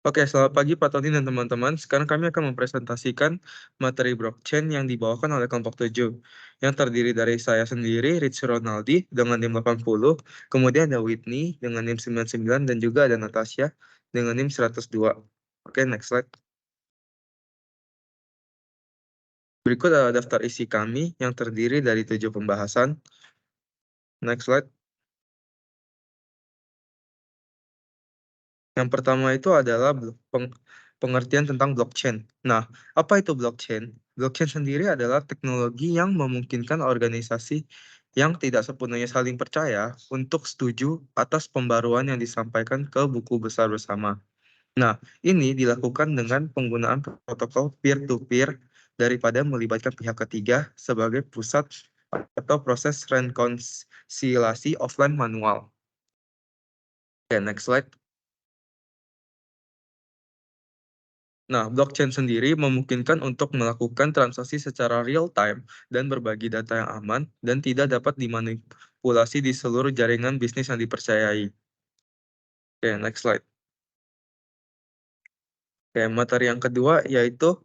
Oke, selamat pagi Pak Tony dan teman-teman. Sekarang kami akan mempresentasikan materi blockchain yang dibawakan oleh kelompok 7, yang terdiri dari saya sendiri, Rich Ronaldi, dengan NIM 80, kemudian ada Whitney dengan NIM 99, dan juga ada Natasha dengan NIM 102. Oke, next slide. Berikut adalah daftar isi kami yang terdiri dari 7 pembahasan. Next slide. Yang pertama itu adalah pengertian tentang blockchain. Nah, apa itu blockchain? Blockchain sendiri adalah teknologi yang memungkinkan organisasi yang tidak sepenuhnya saling percaya untuk setuju atas pembaruan yang disampaikan ke buku besar bersama. Nah, ini dilakukan dengan penggunaan protokol peer-to-peer daripada melibatkan pihak ketiga sebagai pusat atau proses rekonsiliasi offline manual. Oke, next slide. Nah, blockchain sendiri memungkinkan untuk melakukan transaksi secara real time dan berbagi data yang aman dan tidak dapat dimanipulasi di seluruh jaringan bisnis yang dipercayai. Oke, next slide. Oke, materi yang kedua yaitu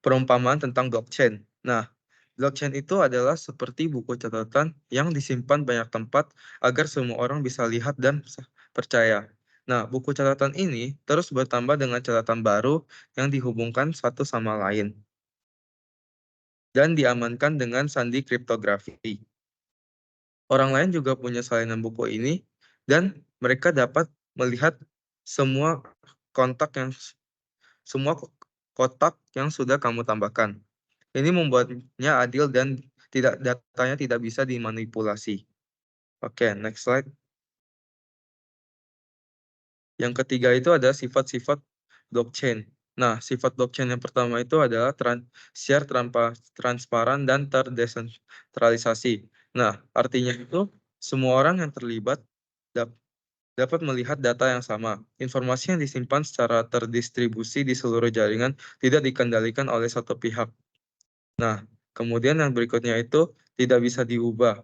perumpamaan tentang blockchain. Nah, blockchain itu adalah seperti buku catatan yang disimpan banyak tempat agar semua orang bisa lihat dan percaya. Nah, buku catatan ini terus bertambah dengan catatan baru yang dihubungkan satu sama lain dan diamankan dengan sandi kriptografi. Orang lain juga punya salinan buku ini dan mereka dapat melihat semua kontak yang semua kotak yang sudah kamu tambahkan. Ini membuatnya adil dan datanya tidak bisa dimanipulasi. Oke, next slide. Yang ketiga itu ada sifat-sifat blockchain. Nah, sifat blockchain yang pertama itu adalah share transparan dan terdesentralisasi. Nah, artinya itu semua orang yang terlibat dapat melihat data yang sama. Informasi yang disimpan secara terdistribusi di seluruh jaringan tidak dikendalikan oleh satu pihak. Nah, kemudian yang berikutnya itu tidak bisa diubah.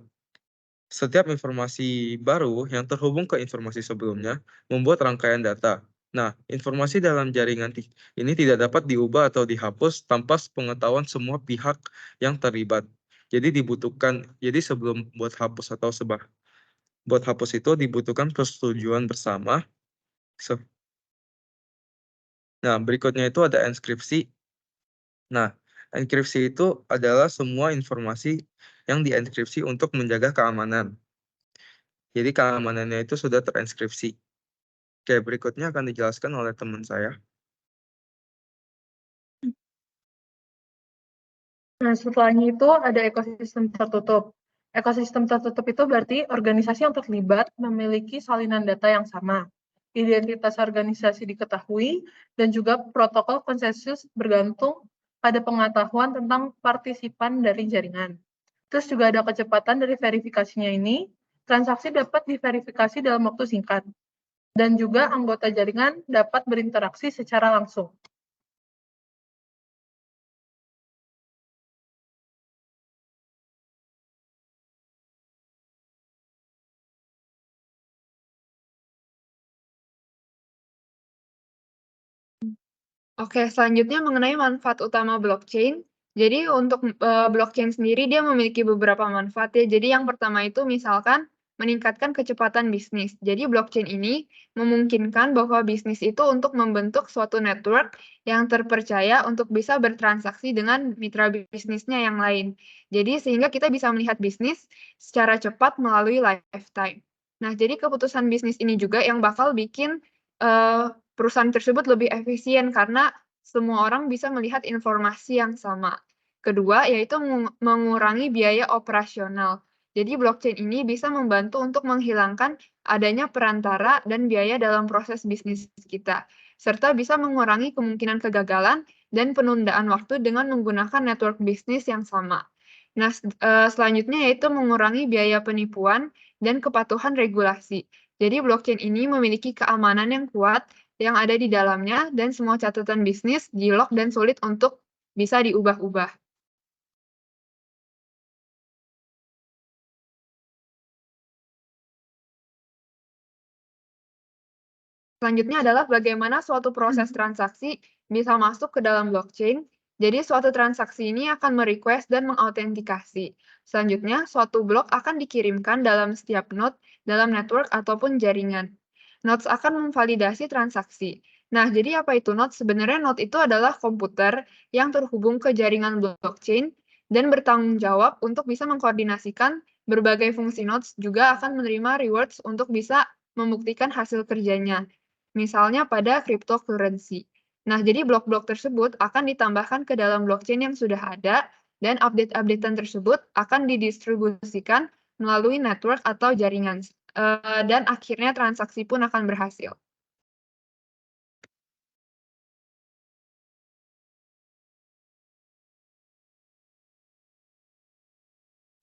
Setiap informasi baru yang terhubung ke informasi sebelumnya membuat rangkaian data. Nah, informasi dalam jaringan ini tidak dapat diubah atau dihapus tanpa pengetahuan semua pihak yang terlibat. Jadi sebelum buat hapus itu dibutuhkan persetujuan bersama. Nah, berikutnya itu ada enskripsi. Nah, enkripsi itu adalah semua informasi yang dienkripsi untuk menjaga keamanan. Jadi keamanannya itu sudah terenskripsi. Oke, berikutnya akan dijelaskan oleh teman saya. Nah, setelahnya itu ada ekosistem tertutup. Ekosistem tertutup itu berarti organisasi yang terlibat memiliki salinan data yang sama. Identitas organisasi diketahui, dan juga protokol konsensus bergantung pada pengetahuan tentang partisipan dari jaringan. Terus juga ada kecepatan dari verifikasinya ini, transaksi dapat diverifikasi dalam waktu singkat. Dan juga anggota jaringan dapat berinteraksi secara langsung. Oke, selanjutnya mengenai manfaat utama blockchain. Jadi untuk blockchain sendiri dia memiliki beberapa manfaat ya. Jadi yang pertama itu misalkan meningkatkan kecepatan bisnis. Jadi blockchain ini memungkinkan bahwa bisnis itu untuk membentuk suatu network yang terpercaya untuk bisa bertransaksi dengan mitra bisnisnya yang lain. Jadi sehingga kita bisa melihat bisnis secara cepat melalui lifetime. Nah, jadi keputusan bisnis ini juga yang bakal bikin perusahaan tersebut lebih efisien karena semua orang bisa melihat informasi yang sama. Kedua, yaitu mengurangi biaya operasional. Jadi blockchain ini bisa membantu untuk menghilangkan adanya perantara dan biaya dalam proses bisnis kita, serta bisa mengurangi kemungkinan kegagalan dan penundaan waktu dengan menggunakan network bisnis yang sama. Nah, selanjutnya yaitu mengurangi biaya penipuan dan kepatuhan regulasi. Jadi blockchain ini memiliki keamanan yang kuat yang ada di dalamnya dan semua catatan bisnis di-lock dan sulit untuk bisa diubah-ubah. Selanjutnya adalah bagaimana suatu proses transaksi bisa masuk ke dalam blockchain. Jadi suatu transaksi ini akan merequest dan mengautentikasi. Selanjutnya, suatu blok akan dikirimkan dalam setiap node dalam network ataupun jaringan. Nodes akan memvalidasi transaksi. Nah, jadi apa itu node? Sebenarnya node itu adalah komputer yang terhubung ke jaringan blockchain dan bertanggung jawab untuk bisa mengkoordinasikan berbagai fungsi nodes, juga akan menerima rewards untuk bisa membuktikan hasil kerjanya. Misalnya pada cryptocurrency. Nah, jadi blok-blok tersebut akan ditambahkan ke dalam blockchain yang sudah ada, dan update-updatean tersebut akan didistribusikan melalui network atau jaringan. Dan akhirnya transaksi pun akan berhasil.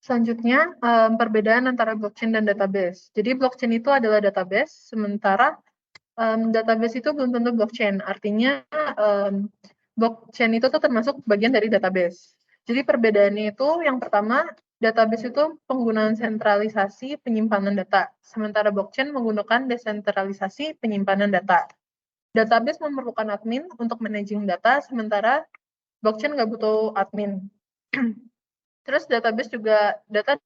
Selanjutnya, perbedaan antara blockchain dan database. Jadi blockchain itu adalah database, sementara database itu belum tentu blockchain. Artinya blockchain itu tuh termasuk bagian dari database. Jadi perbedaannya itu yang pertama, database itu penggunaan sentralisasi penyimpanan data, sementara blockchain menggunakan desentralisasi penyimpanan data. Database memerlukan admin untuk managing data, sementara blockchain nggak butuh admin. Terus database juga data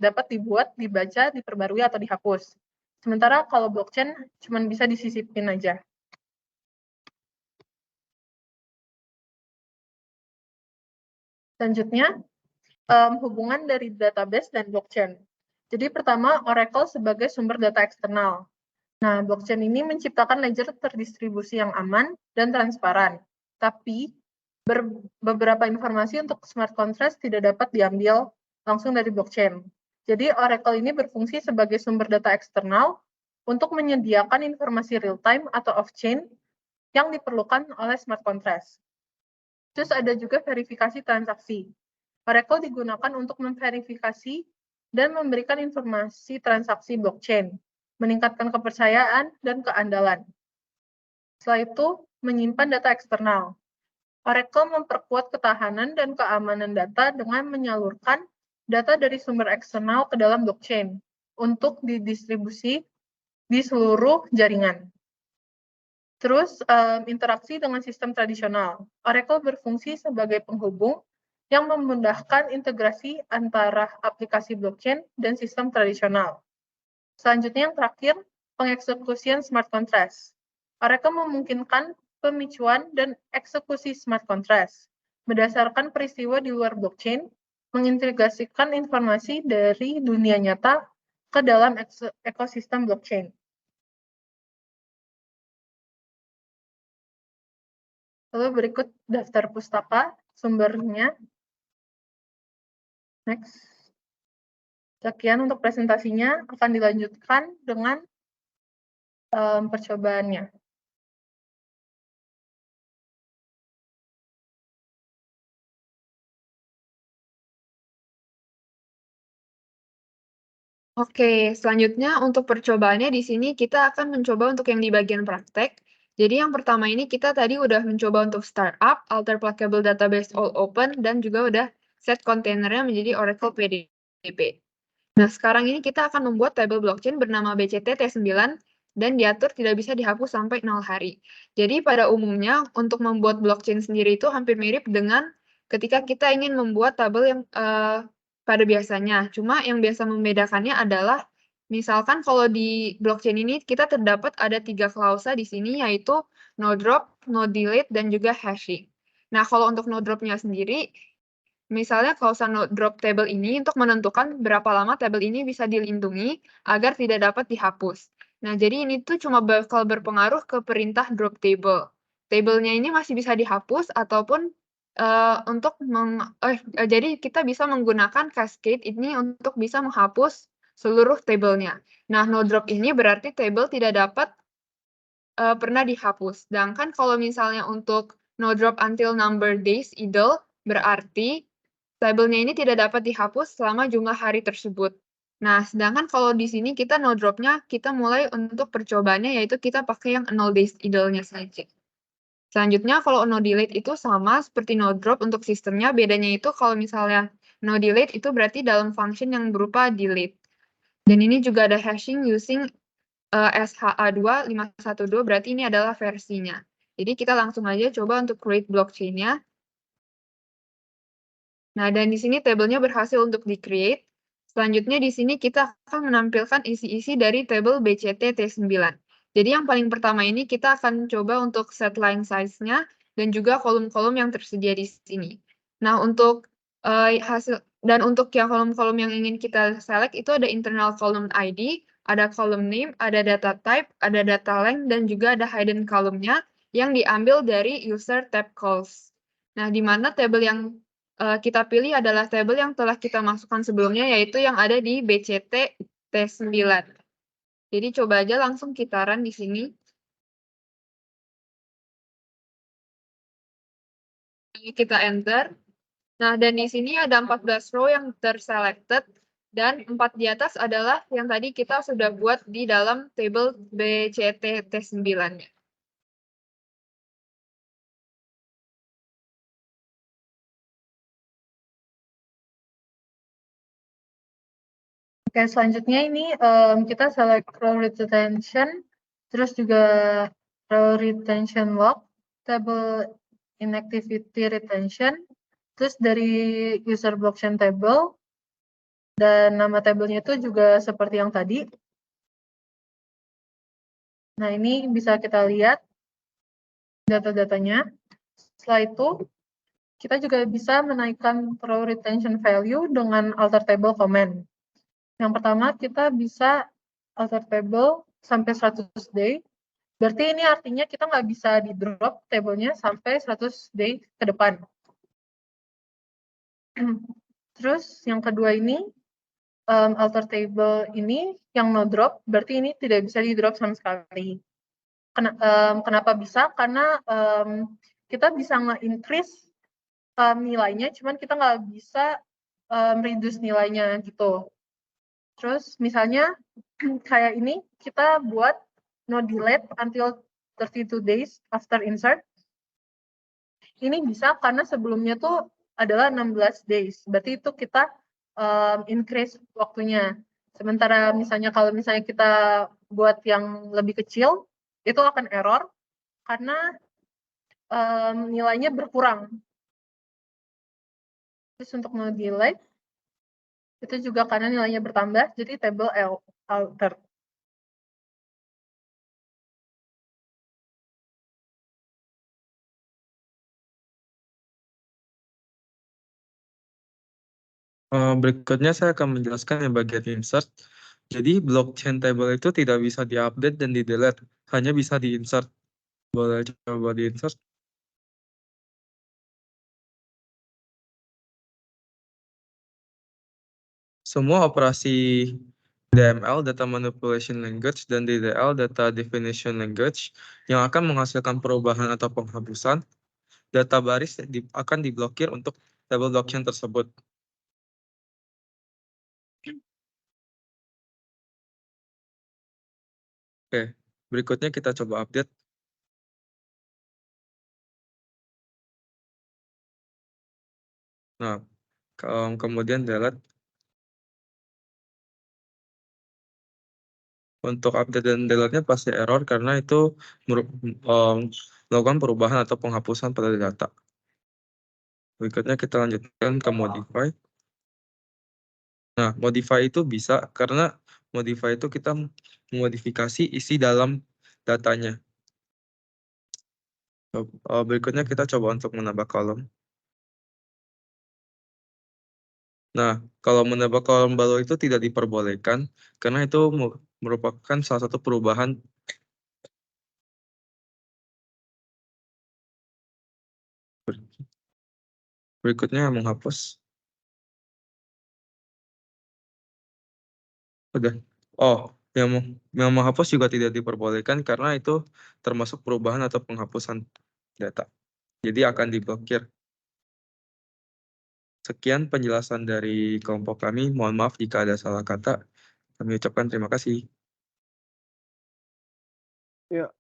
dapat dibuat, dibaca, diperbarui, atau dihapus. Sementara kalau blockchain cuma bisa disisipin aja. Selanjutnya, hubungan dari database dan blockchain. Jadi pertama, Oracle sebagai sumber data eksternal. Nah, blockchain ini menciptakan ledger terdistribusi yang aman dan transparan. Tapi, beberapa informasi untuk smart contract tidak dapat diambil langsung dari blockchain. Jadi, Oracle ini berfungsi sebagai sumber data eksternal untuk menyediakan informasi real-time atau off-chain yang diperlukan oleh smart contract. Terus ada juga verifikasi transaksi. Oracle digunakan untuk memverifikasi dan memberikan informasi transaksi blockchain, meningkatkan kepercayaan dan keandalan. Setelah itu, menyimpan data eksternal. Oracle memperkuat ketahanan dan keamanan data dengan menyalurkan data dari sumber eksternal ke dalam blockchain untuk didistribusi di seluruh jaringan. Terus, interaksi dengan sistem tradisional. Oracle berfungsi sebagai penghubung yang memudahkan integrasi antara aplikasi blockchain dan sistem tradisional. Selanjutnya yang terakhir, pengeksekusian smart contracts. Oracle memungkinkan pemicuan dan eksekusi smart contracts berdasarkan peristiwa di luar blockchain, mengintegrasikan informasi dari dunia nyata ke dalam ekosistem blockchain. Lalu berikut daftar pustaka sumbernya. Next. Sekian untuk presentasinya, akan dilanjutkan dengan percobaannya. Oke, selanjutnya untuk percobaannya di sini kita akan mencoba untuk yang di bagian praktek. Jadi yang pertama ini kita tadi udah mencoba untuk startup, alter pluggable database all open, dan juga udah set kontainernya menjadi Oracle PDB. Nah, sekarang ini kita akan membuat table blockchain bernama BCT T9 dan diatur tidak bisa dihapus sampai 0 hari. Jadi pada umumnya untuk membuat blockchain sendiri itu hampir mirip dengan ketika kita ingin membuat tabel yang pada biasanya. Cuma yang biasa membedakannya adalah misalkan kalau di blockchain ini kita terdapat ada 3 klausa di sini, yaitu no drop, no delete, dan juga hashing. Nah, kalau untuk no drop-nya sendiri, misalnya klausa no drop table ini untuk menentukan berapa lama tabel ini bisa dilindungi agar tidak dapat dihapus. Nah, jadi ini tuh cuma bakal berpengaruh ke perintah drop table. Tabelnya ini masih bisa dihapus ataupun jadi kita bisa menggunakan cascade ini untuk bisa menghapus seluruh tabelnya. Nah, no drop ini berarti table tidak dapat pernah dihapus. Sedangkan kalau misalnya untuk no drop until number days idle, berarti tabelnya ini tidak dapat dihapus selama jumlah hari tersebut. Nah, sedangkan kalau di sini kita no drop-nya, kita mulai untuk percobaannya, yaitu kita pakai yang 0 days idle-nya saja. Selanjutnya, kalau no delete itu sama seperti no drop untuk sistemnya, bedanya itu kalau misalnya no delete itu berarti dalam function yang berupa delete. Dan ini juga ada hashing using SHA-2 512 berarti ini adalah versinya. Jadi kita langsung aja coba untuk create blockchain-nya. Nah, dan di sini tabelnya berhasil untuk di-create. Selanjutnya di sini kita akan menampilkan isi-isi dari tabel BCT T9. Jadi yang paling pertama ini kita akan coba untuk set line size-nya dan juga kolom-kolom yang tersedia di sini. Nah, untuk untuk yang kolom-kolom yang ingin kita select itu ada internal column ID, ada column name, ada data type, ada data length, dan juga ada hidden column-nya yang diambil dari user tab calls. Nah, di mana tabel yang kita pilih adalah tabel yang telah kita masukkan sebelumnya, yaitu yang ada di BCT T9. Jadi coba aja langsung kita run di sini. Kita enter. Nah, dan di sini ada 14 row yang terselected, dan 4 di atas adalah yang tadi kita sudah buat di dalam table BCT T9-nya. Oke, selanjutnya ini kita select row retention, terus juga row retention log, table inactivity retention, terus dari user blockchain table, dan nama tabelnya itu juga seperti yang tadi. Nah, ini bisa kita lihat data-datanya. Setelah itu, kita juga bisa menaikkan row retention value dengan alter table command. Yang pertama, kita bisa alter table sampai 100 day. Berarti ini artinya kita nggak bisa di-drop tabelnya sampai 100 day ke depan. Terus yang kedua ini, alter table ini yang no drop, berarti ini tidak bisa di-drop sama sekali. Kenapa bisa? Karena kita bisa nge-increase nilainya, cuman kita nggak bisa reduce nilainya gitu. Terus misalnya kayak ini kita buat no delete until 32 days after insert. Ini bisa karena sebelumnya tuh adalah 16 days. Berarti itu kita increase waktunya. Sementara misalnya kalau misalnya kita buat yang lebih kecil, itu akan error karena nilainya berkurang. Terus untuk no delete itu juga karena nilainya bertambah, jadi table alter. Berikutnya saya akan menjelaskan yang bagian insert. Jadi blockchain table itu tidak bisa diupdate dan di-delete, hanya bisa di-insert. Boleh coba di-insert? Semua operasi DML, Data Manipulation Language, dan DDL, Data Definition Language, yang akan menghasilkan perubahan atau penghapusan, data baris akan diblokir untuk table blockchain tersebut. Oke, berikutnya kita coba update. Nah, kemudian delete. Untuk update dan delete-nya pasti error karena itu melakukan perubahan atau penghapusan pada data. Berikutnya kita lanjutkan ke modify. Nah, modify itu bisa karena modify itu kita memodifikasi isi dalam datanya. Berikutnya kita coba untuk menambah kolom. Nah, kalau menambah kolom baru itu tidak diperbolehkan karena itu merupakan salah satu perubahan. Berikutnya menghapus. Udah. Oh, yang menghapus juga tidak diperbolehkan karena itu termasuk perubahan atau penghapusan data. Jadi akan diblokir. Sekian penjelasan dari kelompok kami. Mohon maaf jika ada salah kata. Kami ucapkan terima kasih. Ya,